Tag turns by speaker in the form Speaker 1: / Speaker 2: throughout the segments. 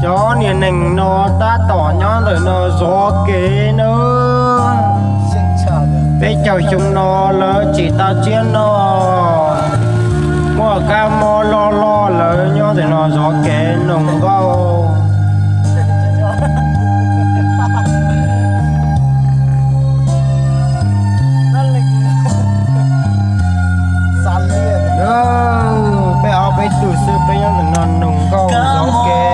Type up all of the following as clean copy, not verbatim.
Speaker 1: chó nhìn nành nó ta tỏ nhon rồi nó gió kế nữa bây giờ chúng nó là chỉ ta chiến nó mua ca mò lo lo là nhon thì nó gió kế nồng gâu bây giờ bây tụi sư bây giờ nó nồng gâu gió kế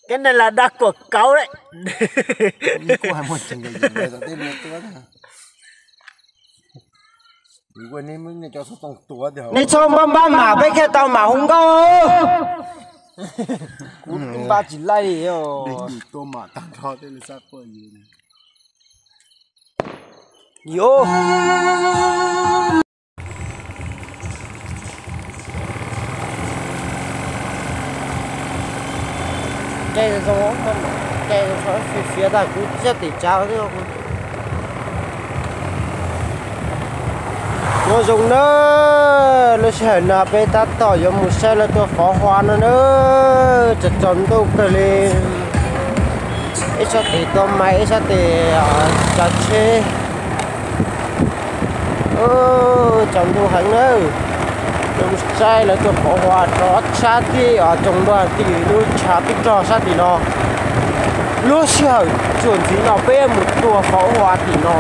Speaker 2: cái này là đặc của cáu đấy.
Speaker 1: Cô hay một chừng gì vậy đó tên tôi đó. Quên đi mới cho số tông tua được. Này cho ba mà bây giờ tao mà không có. Cũng ba chỉ lại đi rồi. Để tôi mà tăng cho tên là sao coi gì này. Yo. Đây là gió không? Đây là gió phía ta cũng rất để trao thế không? Nó dùng nó sẽ là bê ta tỏ cho một xe là tôi phó hoa nữa chật chọn tôi cơ lên ít cho thì tôi máy ít cho thì chặt chê chọn tôi hành nữa đúng sai là tôi phó hoa đó sát thì ở trong đoàn thì nó chả biết trò sát thì nó lúc xưa chuẩn thì nó bê một tua phó hoa thì nó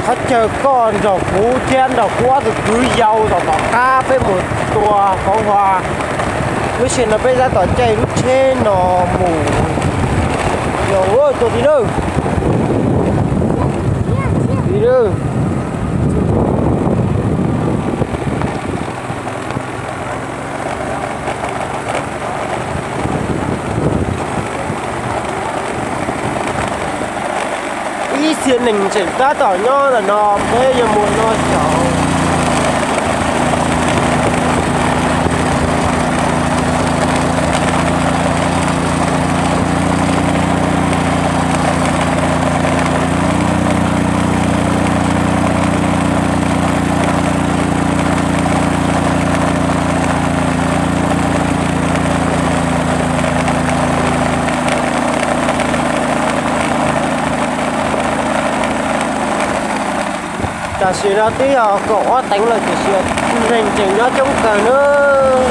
Speaker 1: hết chờ con rồi phú thiên rồi quá rồi cứ dâu rồi bỏ cá với một tua pháo hoa lúc xưa nó bây giờ tỏ chạy lúc trên nó mù rồi ơi tôi đi đâu đi đâu thiên hình chỉ ta tỏ nho là nó bây giờ muốn nó cháu ta sẽ ra tí có đánh lại thì sẽ hình chỉnh nó trong cả nữa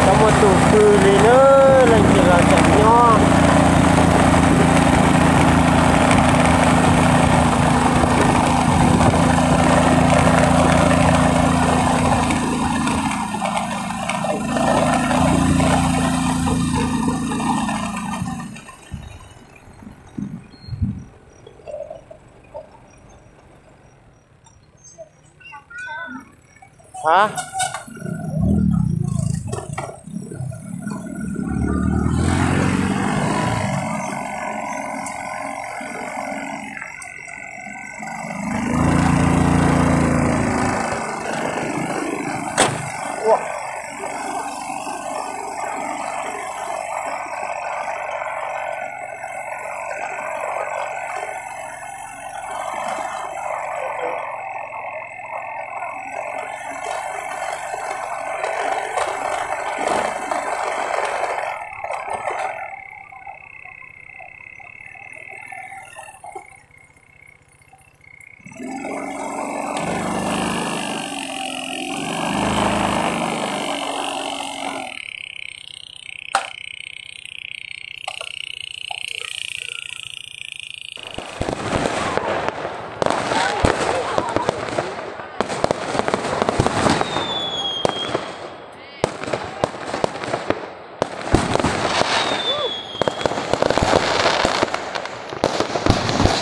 Speaker 1: có một tủ từ thì nữa là chỉ là chỉnh nho hả?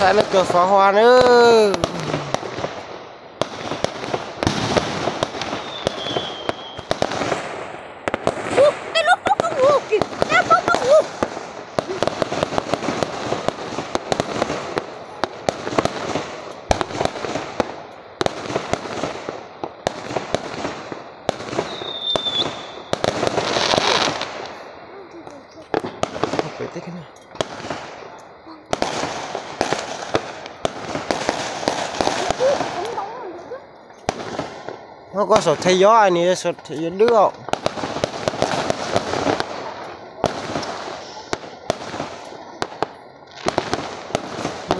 Speaker 1: sai là cửa pháo hoa nữa. Nó có sọt thay gió ai nè, sọt thay gió nước không?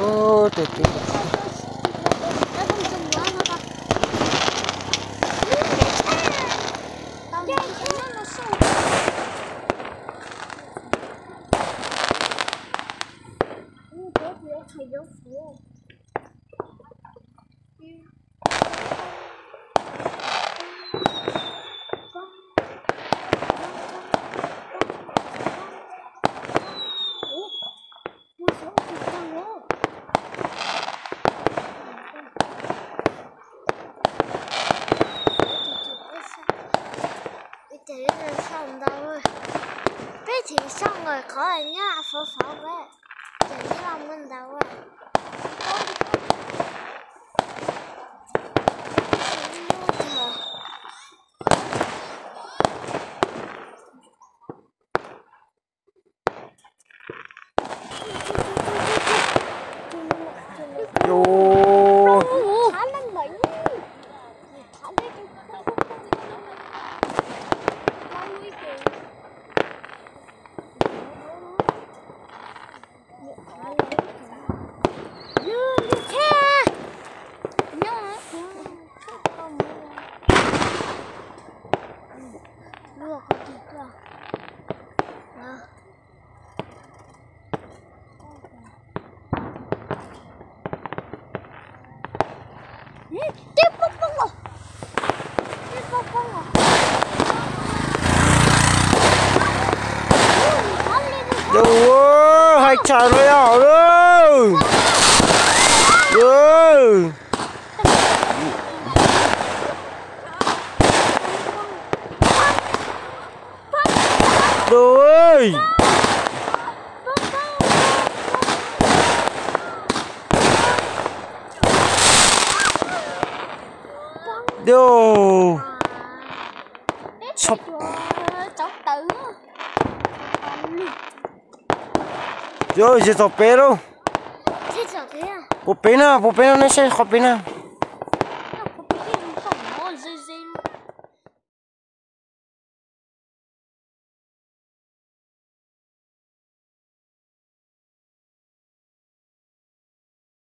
Speaker 1: Ô, tuyệt tuyệt.
Speaker 3: Thì xong rồi khỏi là nhá phở phở vậy để cái lòng mình đâu rồi
Speaker 1: Ủa, hai trái nó nhỏ rồi. Rồi. Rồi. Đồ. Chọc. Rồi, giờ tập bé đâu? Bộ bé nào nó sẽ học bé nào?